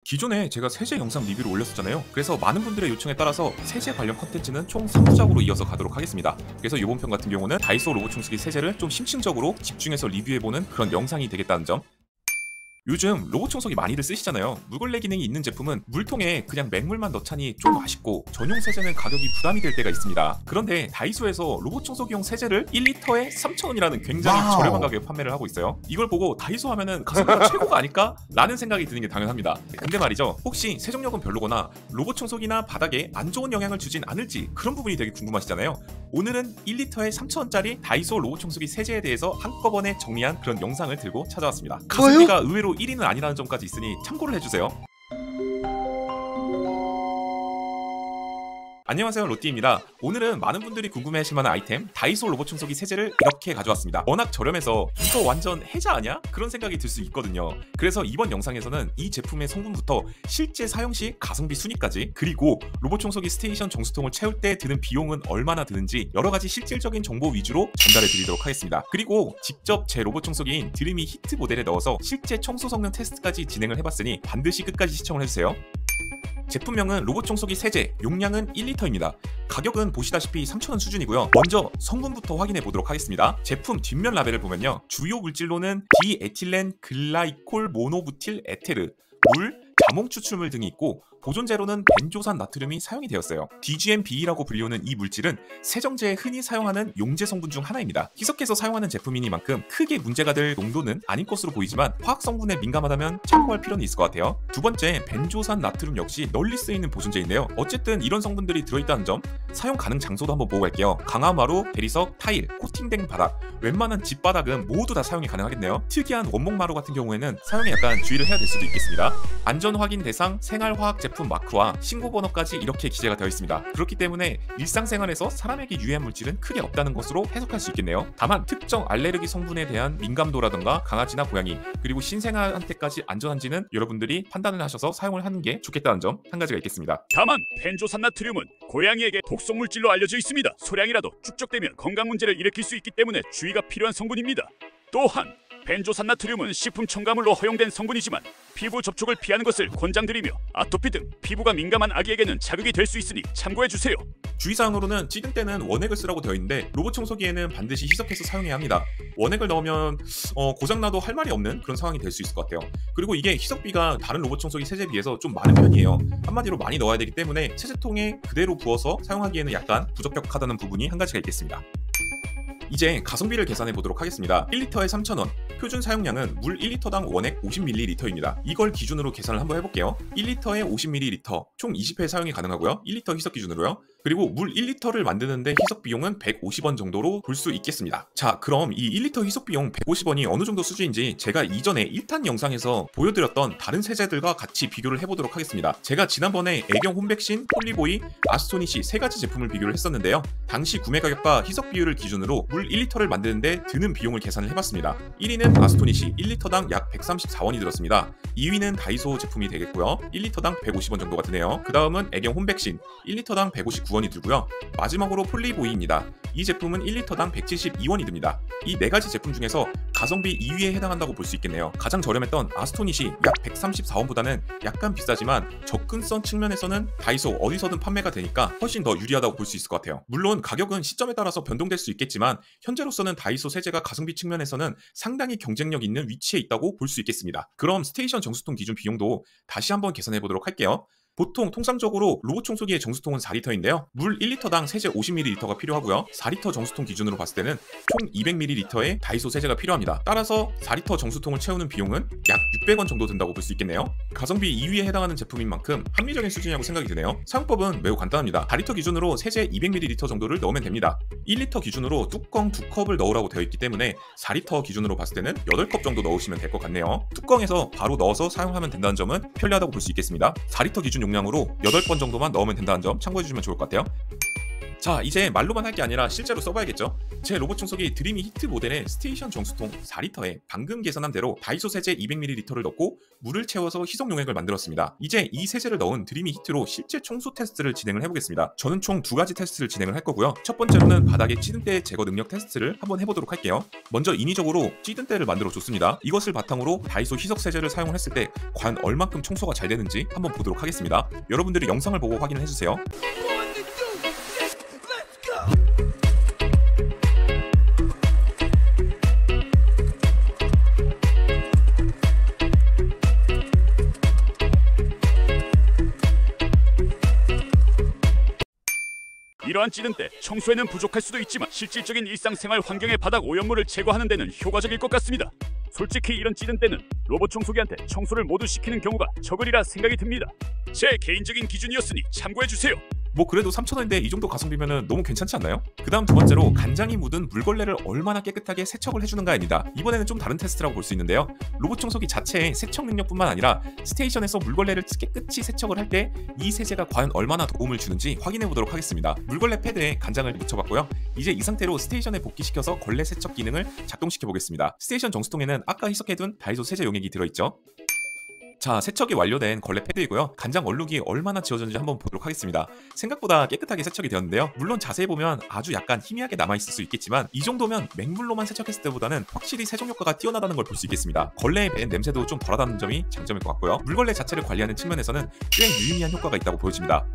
기존에 제가 세제 영상 리뷰를 올렸었잖아요. 그래서 많은 분들의 요청에 따라서 세제 관련 컨텐츠는 총 3부작으로 이어서 가도록 하겠습니다. 그래서 이번 편 같은 경우는 다이소 로봇 청소기 세제를 좀 심층적으로 집중해서 리뷰해보는 그런 영상이 되겠다는 점. 요즘 로봇 청소기 많이들 쓰시잖아요. 물걸레 기능이 있는 제품은 물통에 그냥 맹물만 넣자니 좀 아쉽고 전용 세제는 가격이 부담이 될 때가 있습니다. 그런데 다이소에서 로봇 청소기용 세제를 1리터에 3,000원이라는 굉장히 저렴한 가격에 판매를 하고 있어요. 이걸 보고 다이소 하면은 가성비가 최고가 아닐까? 라는 생각이 드는 게 당연합니다. 근데 말이죠, 혹시 세정력은 별로거나 로봇 청소기나 바닥에 안 좋은 영향을 주진 않을지 그런 부분이 되게 궁금하시잖아요. 오늘은 1리터에 3,000원짜리 다이소 로봇 청소기 세제에 대해서 한꺼번에 정리한 그런 영상을 들고 찾아왔습니다. 가성비가 의외로 1위는 아니라는 점까지 있으니 참고를 해주세요. 안녕하세요, 로띠입니다. 오늘은 많은 분들이 궁금해하실 만한 아이템 다이소 로봇 청소기 세제를 이렇게 가져왔습니다. 워낙 저렴해서 이거 완전 해자 아냐? 그런 생각이 들 수 있거든요. 그래서 이번 영상에서는 이 제품의 성분부터 실제 사용 시 가성비 순위까지, 그리고 로봇 청소기 스테이션 정수통을 채울 때 드는 비용은 얼마나 드는지 여러가지 실질적인 정보 위주로 전달해 드리도록 하겠습니다. 그리고 직접 제 로봇 청소기인 드림이 히트 모델에 넣어서 실제 청소 성능 테스트까지 진행을 해봤으니 반드시 끝까지 시청을 해주세요. 제품명은 로봇 청소기 세제, 용량은 1리터입니다. 가격은 보시다시피 3,000원 수준이고요. 먼저 성분부터 확인해 보도록 하겠습니다. 제품 뒷면 라벨을 보면요, 주요 물질로는 디에틸렌 글라이콜 모노부틸 에테르, 물, 자몽 추출물 등이 있고 보존제로는 벤조산 나트륨이 사용이 되었어요. DGM-BE라고 불리우는 이 물질은 세정제에 흔히 사용하는 용제 성분 중 하나입니다. 희석해서 사용하는 제품이니만큼 크게 문제가 될 농도는 아닌 것으로 보이지만 화학 성분에 민감하다면 참고할 필요는 있을 것 같아요. 두 번째, 벤조산 나트륨 역시 널리 쓰이는 보존제인데요. 어쨌든 이런 성분들이 들어있다는 점, 사용 가능 장소도 한번 보고 갈게요. 강화마루, 대리석, 타일, 코팅된 바닥, 웬만한 집 바닥은 모두 다 사용이 가능하겠네요. 특이한 원목마루 같은 경우에는 사용에 약간 주의를 해야 될 수도 있겠습니다. 안전 확인 대상 생활화학 제품 마크와 신고 번호까지 이렇게 기재가 되어 있습니다. 그렇기 때문에 일상생활에서 사람에게 유해한 물질은 크게 없다는 것으로 해석할 수 있겠네요. 다만 특정 알레르기 성분에 대한 민감도라든가 강아지나 고양이, 그리고 신생아한테까지 안전한지는 여러분들이 판단을 하셔서 사용을 하는 게 좋겠다는 점 한 가지가 있겠습니다. 다만 벤조산 나트륨은 고양이에게 독성 물질로 알려져 있습니다. 소량이라도 축적되면 건강 문제를 일으킬 수 있기 때문에 주의가 필요한 성분입니다. 또한 벤조산 나트륨은 식품 첨가물로 허용된 성분이지만 피부 접촉을 피하는 것을 권장드리며 아토피 등 피부가 민감한 아기에게는 자극이 될 수 있으니 참고해주세요. 주의사항으로는 찌든 때는 원액을 쓰라고 되어 있는데 로봇 청소기에는 반드시 희석해서 사용해야 합니다. 원액을 넣으면 고장나도 할 말이 없는 그런 상황이 될 수 있을 것 같아요. 그리고 이게 희석비가 다른 로봇 청소기 세제에 비해서 좀 많은 편이에요. 한마디로 많이 넣어야 되기 때문에 세제통에 그대로 부어서 사용하기에는 약간 부적격하다는 부분이 한 가지가 있겠습니다. 이제 가성비를 계산해 보도록 하겠습니다. 1리터에 3,000원, 표준 사용량은 물 1리터당 원액 50ml입니다. 이걸 기준으로 계산을 한번 해볼게요. 1리터에 50ml, 총 20회 사용이 가능하고요. 1리터 희석 기준으로요. 그리고 물 1리터를 만드는데 희석 비용은 150원 정도로 볼 수 있겠습니다. 자, 그럼 이 1리터 희석 비용 150원이 어느 정도 수준인지 제가 이전에 1탄 영상에서 보여드렸던 다른 세제들과 같이 비교를 해보도록 하겠습니다. 제가 지난번에 애경 홈백신, 폴리보이, 아스토니시 세 가지 제품을 비교를 했었는데요. 당시 구매 가격과 희석 비율을 기준으로 물 1리터를 만드는데 드는 비용을 계산을 해봤습니다. 1위는 아스토니시 1리터당 약 134원이 들었습니다. 2위는 다이소 제품이 되겠고요. 1리터당 150원 정도가 드네요. 그 다음은 애경 홈백신 1리터당 159원이 들고요. 마지막으로 폴리보이입니다. 이 제품은 1리터당 172원이 듭니다. 이 네 가지 제품 중에서 가성비 2위에 해당한다고 볼 수 있겠네요. 가장 저렴했던 아스토니시 약 134원보다는 약간 비싸지만 접근성 측면에서는 다이소 어디서든 판매가 되니까 훨씬 더 유리하다고 볼 수 있을 것 같아요. 물론 가격은 시점에 따라서 변동될 수 있겠지만 현재로서는 다이소 세제가 가성비 측면에서는 상당히 경쟁력 있는 위치에 있다고 볼 수 있겠습니다. 그럼 스테이션 정수통 기준 비용도 다시 한번 계산해 보도록 할게요. 보통 통상적으로 로봇 청소기의 정수통은 4리터인데요. 물 1리터당 세제 50ml가 필요하고요. 4리터 정수통 기준으로 봤을 때는 총 200ml의 다이소 세제가 필요합니다. 따라서 4리터 정수통을 채우는 비용은 약 600원 정도 든다고 볼 수 있겠네요. 가성비 2위에 해당하는 제품인 만큼 합리적인 수준이라고 생각이 드네요. 사용법은 매우 간단합니다. 4리터 기준으로 세제 200ml 정도를 넣으면 됩니다. 1리터 기준으로 뚜껑 2컵을 넣으라고 되어 있기 때문에 4리터 기준으로 봤을 때는 8컵 정도 넣으시면 될 것 같네요. 뚜껑에서 바로 넣어서 사용하면 된다는 점은 편리하다고 볼 수 있겠습니다. 4리터 기준 용량으로 8번 정도만 넣으면 된다는 점 참고해 주시면 좋을 것 같아요. 자, 이제 말로만 할 게 아니라 실제로 써봐야겠죠? 제 로봇 청소기 드림이 히트 모델의 스테이션 정수통 4리터에 방금 계산한 대로 다이소 세제 200ml를 넣고 물을 채워서 희석 용액을 만들었습니다. 이제 이 세제를 넣은 드림이 히트로 실제 청소 테스트를 진행을 해보겠습니다. 저는 총 2가지 테스트를 진행을 할 거고요. 첫 번째로는 바닥의 찌든때 제거 능력 테스트를 한번 해보도록 할게요. 먼저 인위적으로 찌든때를 만들어 줬습니다. 이것을 바탕으로 다이소 희석 세제를 사용을 했을 때 과연 얼만큼 청소가 잘 되는지 한번 보도록 하겠습니다. 여러분들이 영상을 보고 확인을 해주세요. 이러한 찌든때 청소에는 부족할 수도 있지만 실질적인 일상생활 환경의 바닥 오염물을 제거하는 데는 효과적일 것 같습니다. 솔직히 이런 찌든때는 로봇 청소기한테 청소를 모두 시키는 경우가 적으리라 생각이 듭니다. 제 개인적인 기준이었으니 참고해주세요. 뭐 그래도 3,000원인데 이 정도 가성비면 너무 괜찮지 않나요? 그 다음 두 번째로 간장이 묻은 물걸레를 얼마나 깨끗하게 세척을 해주는가입니다. 이번에는 좀 다른 테스트라고 볼 수 있는데요. 로봇 청소기 자체의 세척 능력뿐만 아니라 스테이션에서 물걸레를 깨끗이 세척을 할 때 이 세제가 과연 얼마나 도움을 주는지 확인해 보도록 하겠습니다. 물걸레 패드에 간장을 묻혀봤고요. 이제 이 상태로 스테이션에 복귀시켜서 걸레 세척 기능을 작동시켜 보겠습니다. 스테이션 정수통에는 아까 희석해둔 다이소 세제 용액이 들어있죠. 자, 세척이 완료된 걸레 패드이고요. 간장 얼룩이 얼마나 지워졌는지 한번 보도록 하겠습니다. 생각보다 깨끗하게 세척이 되었는데요. 물론 자세히 보면 아주 약간 희미하게 남아있을 수 있겠지만 이 정도면 맹물로만 세척했을 때보다는 확실히 세정 효과가 뛰어나다는 걸 볼 수 있겠습니다. 걸레에 밴 냄새도 좀 덜하다는 점이 장점일 것 같고요. 물걸레 자체를 관리하는 측면에서는 꽤 유의미한 효과가 있다고 보여집니다.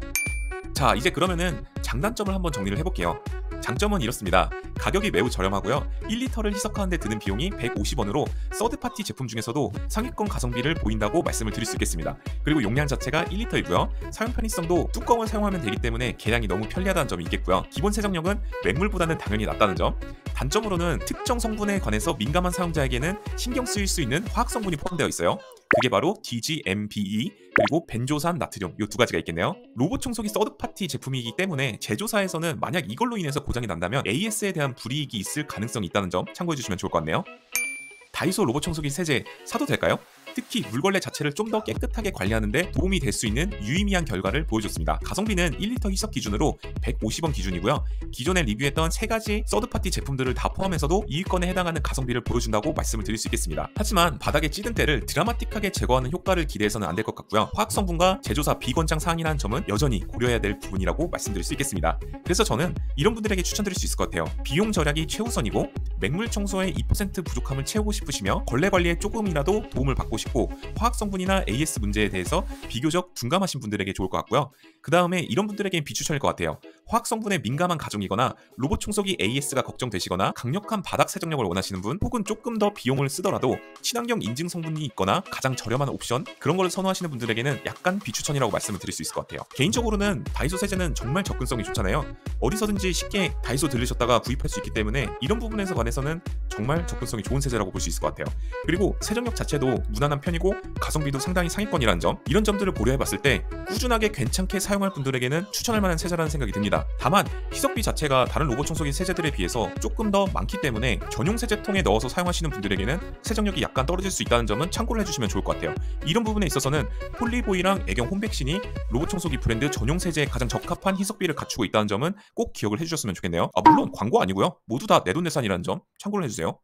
자, 이제 그러면은 장단점을 한번 정리를 해볼게요. 장점은 이렇습니다. 가격이 매우 저렴하고요. 1리터를 희석하는데 드는 비용이 150원으로 서드파티 제품 중에서도 상위권 가성비를 보인다고 말씀을 드릴 수 있겠습니다. 그리고 용량 자체가 1리터이고요. 사용 편의성도 뚜껑을 사용하면 되기 때문에 개량이 너무 편리하다는 점이 있겠고요. 기본 세정력은 맹물보다는 당연히 낫다는 점. 단점으로는 특정 성분에 관해서 민감한 사용자에게는 신경 쓰일 수 있는 화학 성분이 포함되어 있어요. 그게 바로 DGMBE 그리고 벤조산 나트륨 이 두 가지가 있겠네요. 로봇 청소기 서드파티 제품이기 때문에 제조사에서는 만약 이걸로 인해서 고장이 난다면 AS에 대한 불이익이 있을 가능성이 있다는 점 참고해 주시면 좋을 것 같네요. 다이소 로봇 청소기 세제 사도 될까요? 특히 물걸레 자체를 좀 더 깨끗하게 관리하는 데 도움이 될 수 있는 유의미한 결과를 보여줬습니다. 가성비는 1리터 희석 기준으로 150원 기준이고요. 기존에 리뷰했던 3가지 서드파티 제품들을 다 포함해서도 이익권에 해당하는 가성비를 보여준다고 말씀을 드릴 수 있겠습니다. 하지만 바닥의 찌든때를 드라마틱하게 제거하는 효과를 기대해서는 안 될 것 같고요. 화학 성분과 제조사 비건장 사항이라는 점은 여전히 고려해야 될 부분이라고 말씀드릴 수 있겠습니다. 그래서 저는 이런 분들에게 추천드릴 수 있을 것 같아요. 비용 절약이 최우선이고 맹물 청소의 2% 부족함을 채우고 싶으시며 걸레 관리에 조금이라도 도움을 받고 싶고 화학 성분이나 AS 문제에 대해서 비교적 둔감하신 분들에게 좋을 것 같고요. 그 다음에 이런 분들에겐 비추천일 것 같아요. 화학 성분에 민감한 가정이거나 로봇 청소기 AS가 걱정되시거나 강력한 바닥 세정력을 원하시는 분 혹은 조금 더 비용을 쓰더라도 친환경 인증 성분이 있거나 가장 저렴한 옵션 그런 거를 선호하시는 분들에게는 약간 비추천이라고 말씀을 드릴 수 있을 것 같아요. 개인적으로는 다이소 세제는 정말 접근성이 좋잖아요. 어디서든지 쉽게 다이소 들르셨다가 구입할 수 있기 때문에 이런 부분에서 관해서는 정말 접근성이 좋은 세제라고 볼 수 있을 것 같아요. 그리고 세정력 자체도 무난한 편이고 가성비도 상당히 상위권이라는 점 이런 점들을 고려해봤을 때 꾸준하게 괜찮게 사용할 분들에게는 추천할 만한 세제라는 생각이 듭니다. 다만 희석비 자체가 다른 로봇 청소기 세제들에 비해서 조금 더 많기 때문에 전용 세제통에 넣어서 사용하시는 분들에게는 세정력이 약간 떨어질 수 있다는 점은 참고를 해주시면 좋을 것 같아요. 이런 부분에 있어서는 폴리보이랑 애경 홈백신이 로봇 청소기 브랜드 전용 세제에 가장 적합한 희석비를 갖추고 있다는 점은 꼭 기억을 해주셨으면 좋겠네요. 물론 광고 아니고요. 모두 다 내돈내산이라는 점 참고를 해주세요.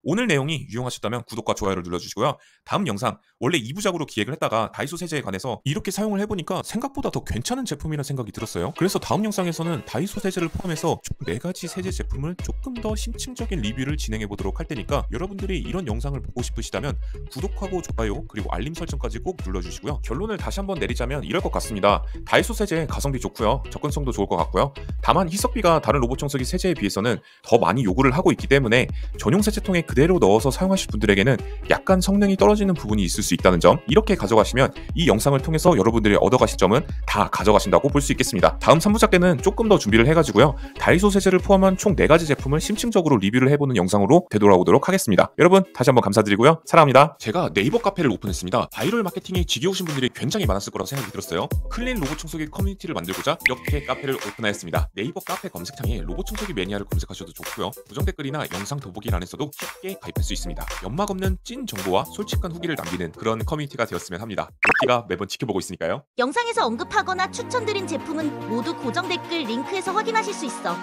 오늘 내용이 유용하셨다면 구독과 좋아요를 눌러주시고요. 다음 영상 원래 2부작으로 기획을 했다가 다이소 세제에 관해서 이렇게 사용을 해보니까 생각보다 더 괜찮은 제품이라는 생각이 들었어요. 그래서 다음 영상에서는 다이소 세제를 포함해서 총 4가지 세제 제품을 조금 더 심층적인 리뷰를 진행해보도록 할 테니까 여러분들이 이런 영상을 보고 싶으시다면 구독하고 좋아요 그리고 알림 설정까지 꼭 눌러주시고요. 결론을 다시 한번 내리자면 이럴 것 같습니다. 다이소 세제 가성비 좋고요. 접근성도 좋을 것 같고요. 다만 희석비가 다른 로봇 청소기 세제에 비해서는 더 많이 요구를 하고 있기 때문에 전용 세제통에 그대로 넣어서 사용하실 분들에게는 약간 성능이 떨어지는 부분이 있을 수 있다는 점 이렇게 가져가시면 이 영상을 통해서 여러분들이 얻어가실 점은 다 가져가신다고 볼 수 있겠습니다. 다음 3부작 때는 조금 더 준비를 해가지고요. 다이소 세제를 포함한 총 4가지 제품을 심층적으로 리뷰를 해보는 영상으로 되돌아오도록 하겠습니다. 여러분 다시 한번 감사드리고요. 사랑합니다. 제가 네이버 카페를 오픈했습니다. 바이럴 마케팅이 지겨우신 분들이 굉장히 많았을 거라고 생각이 들었어요. 클린 로봇 청소기 커뮤니티를 만들고자 이렇게 카페를 오픈하였습니다. 네이버 카페 검색창에 로봇 청소기 매니아를 검색하셔도 좋고요. 고정 댓글이나 영상 더보기란에서도 쉽게 가입할 수 있습니다. 연막 없는 찐 정보와 솔직한 후기를 남기는 그런 커뮤니티가 되었으면 합니다. 로키가 매번 지켜보고 있으니까요. 영상에서 언급하거나 추천드린 제품은 모두 고정 댓글 링크에서 확인하실 수 있어.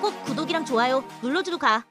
꼭 구독이랑 좋아요 눌러주고 가.